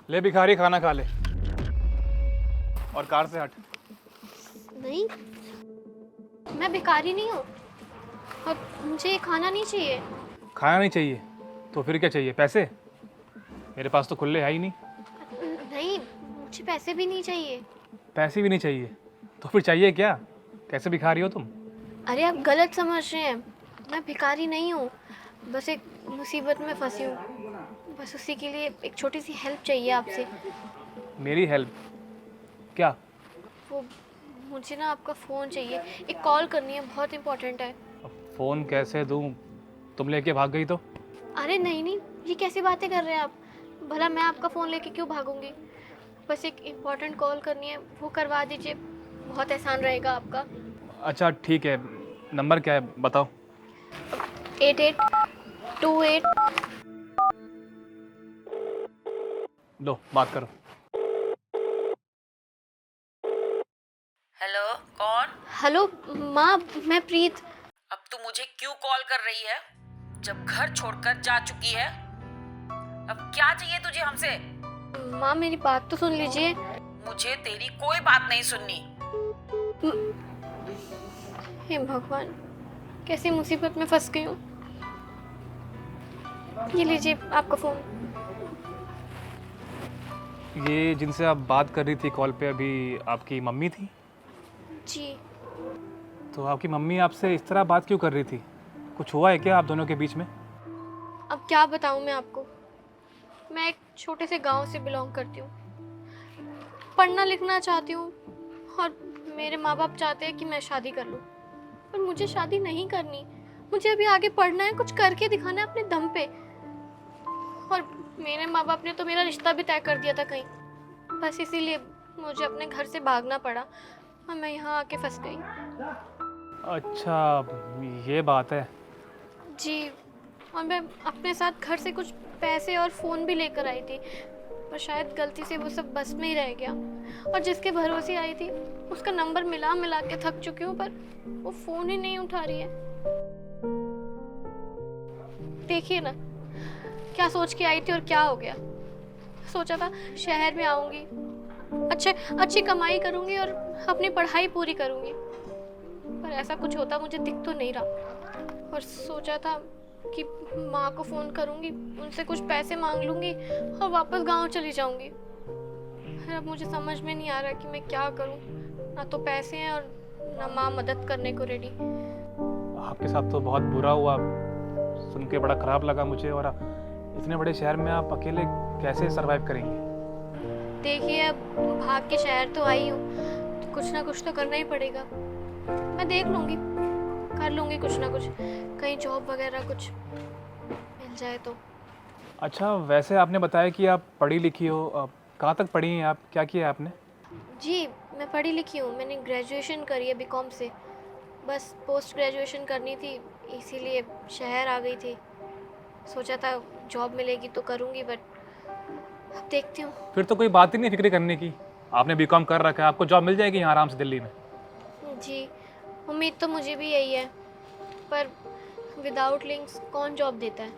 ले भिखारी, खाना खा ले और कार से हट। नहीं, मैं भिखारी नहीं हूँ और मुझे ये खाना नहीं चाहिए। खाना नहीं चाहिए तो फिर क्या चाहिए? पैसे? मेरे पास तो खुले है ही नहीं। नहीं, मुझे पैसे भी नहीं चाहिए। पैसे भी नहीं चाहिए तो फिर चाहिए क्या? कैसे भिखारी हो तुम? अरे आप गलत समझ रहे हैं, मैं भिखारी नहीं हूँ, बस एक मुसीबत में फंसी हूँ। बस उसी के लिए एक छोटी सी हेल्प चाहिए आपसे। मेरी हेल्प? क्या? वो मुझे ना आपका फ़ोन चाहिए, एक कॉल करनी है, बहुत इम्पोर्टेंट है। अब फ़ोन कैसे दूँ? तुम लेके भाग गई तो? अरे नहीं नहीं, ये कैसी बातें कर रहे हैं आप? भला मैं आपका फ़ोन लेके क्यों भागूंगी? बस एक इम्पोर्टेंट कॉल करनी है, वो करवा दीजिए, बहुत एहसान रहेगा आपका। अच्छा ठीक है, नंबर क्या है बताओ। 8828। लो बात करो। हेलो, कौन? हेलो माँ, मैं प्रीत। अब तू मुझे क्यों कॉल कर रही है जब घर छोड़कर जा चुकी है? अब क्या चाहिए तुझे हमसे? माँ मेरी बात तो सुन लीजिए। मुझे तेरी कोई बात नहीं सुननी। हे भगवान, कैसी मुसीबत में फंस गई हूँ। ये लीजिए आपका फ़ोन। ये जिनसे आप बात कर रही थी कॉल पे अभी, आपकी मम्मी थी? जी। तो आपकी मम्मी आपसे इस तरह बात क्यों कर रही थी? कुछ हुआ है क्या आप दोनों के बीच में? अब क्या बताऊँ मैं आपको, मैं एक छोटे से गांव से बिलोंग करती हूँ, पढ़ना लिखना चाहती हूँ और मेरे माँ बाप चाहते हैं कि मैं शादी कर लूँ, पर मुझे शादी नहीं करनी। मुझे अभी आगे पढ़ना है, कुछ करके दिखाना है अपने दम पे। और मेरे माँ बाप ने तो मेरा रिश्ता भी तय कर दिया था कहीं, बस इसीलिए मुझे अपने घर से भागना पड़ा और मैं यहाँ आके फंस गई। अच्छा ये बात है। जी, और मैं अपने साथ घर से कुछ पैसे और फ़ोन भी लेकर आई थी, पर शायद गलती से वो सब बस में ही रह गया। और जिसके भरोसे आई थी उसका नंबर मिला मिला के थक चुकी हूँ, पर वो फ़ोन ही नहीं उठा रही है। देखिए ना, क्या सोच के आई थी और क्या हो गया। सोचा था शहर में आऊँगी, अच्छी कमाई करूँगी और अपनी पढ़ाई पूरी करूँगी, पर ऐसा कुछ होता मुझे दिख तो नहीं रहा। और सोचा था कि माँ को फ़ोन करूँगी, उनसे कुछ पैसे मांग लूँगी और वापस गांव चली जाऊँगी। फिर अब मुझे समझ में नहीं आ रहा कि मैं क्या करूँ। ना तो पैसे हैं और ना माँ मदद करने को रेडी। आपके साथ तो बहुत बुरा हुआ, सुन के बड़ा ख़राब लगा मुझे। और इतने बड़े शहर में आप अकेले कैसे सरवाइव करेंगे? देखिए, अब भाग के शहर तो आई हूँ, तो कुछ ना कुछ तो करना ही पड़ेगा। मैं देख लूँगी, कर लूँगी कुछ ना कुछ, कहीं जॉब वगैरह कुछ मिल जाए तो। अच्छा वैसे आपने बताया कि आप पढ़ी लिखी हो, कहाँ तक पढ़ी हैं आप? क्या किया है आपने? जी, मैं पढ़ी लिखी हूँ, मैंने ग्रेजुएशन करी है बीकॉम से। बस पोस्ट ग्रेजुएशन करनी थी, इसीलिए शहर आ गई थी। सोचा था जॉब मिलेगी तो करूँगी, बट अब देखती हूँ। फिर तो कोई बात ही नहीं फिक्र करने की। आपने बीकॉम कर रखा है, आपको जॉब मिल जाएगी यहाँ आराम से दिल्ली में। जी, उम्मीद तो मुझे भी यही है, पर विदाउट लिंक्स कौन जॉब देता है?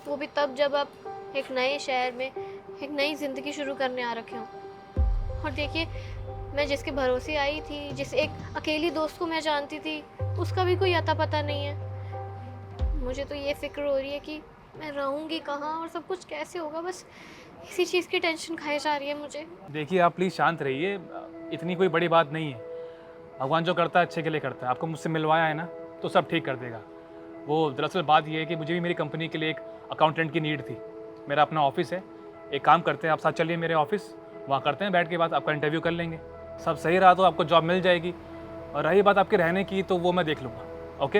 वो भी तब जब आप एक नए शहर में एक नई ज़िंदगी शुरू करने आ रखे हों। और देखिए, मैं जिसके भरोसे आई थी, जिस एक अकेली दोस्त को मैं जानती थी, उसका भी कोई अता पता नहीं है। मुझे तो ये फ़िक्र हो रही है कि मैं रहूँगी कहाँ और सब कुछ कैसे होगा। बस इसी चीज़ की टेंशन खाई जा रही है मुझे। देखिए आप प्लीज़ शांत रहिए, इतनी कोई बड़ी बात नहीं है। भगवान जो करता है अच्छे के लिए करता है। आपको मुझसे मिलवाया है ना, तो सब ठीक कर देगा। वो दरअसल बात ये है कि मुझे भी मेरी कंपनी के लिए एक अकाउंटेंट की नीड थी। मेरा अपना ऑफिस है, एक काम करते हैं आप साथ चलिए मेरे ऑफिस, वहाँ करते हैं बैठ के बात, आपका इंटरव्यू कर लेंगे। सब सही रहा तो आपको जॉब मिल जाएगी, और रही बात आपके रहने की तो वो मैं देख लूँगा। ओके?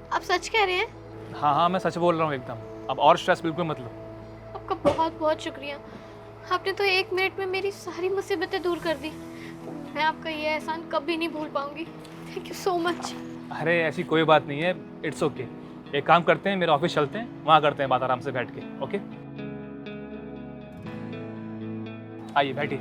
आप सच कह रहे हैं? हाँ हाँ मैं सच बोल रहा हूँ एकदम। अब और स्ट्रेस बिल्कुल मत लो। आपका बहुत बहुत शुक्रिया। आपने तो 1 मिनट में मेरी सारी मुसीबतें दूर कर दी। मैं आपका ये एहसान कभी नहीं भूल पाऊंगी। Thank you so much. अरे ऐसी कोई बात नहीं है, इट्स ओके। एक काम करते हैं, मेरे ऑफिस चलते हैं, वहाँ करते हैं बात आराम से बैठ के। ओके आइए बैठिए।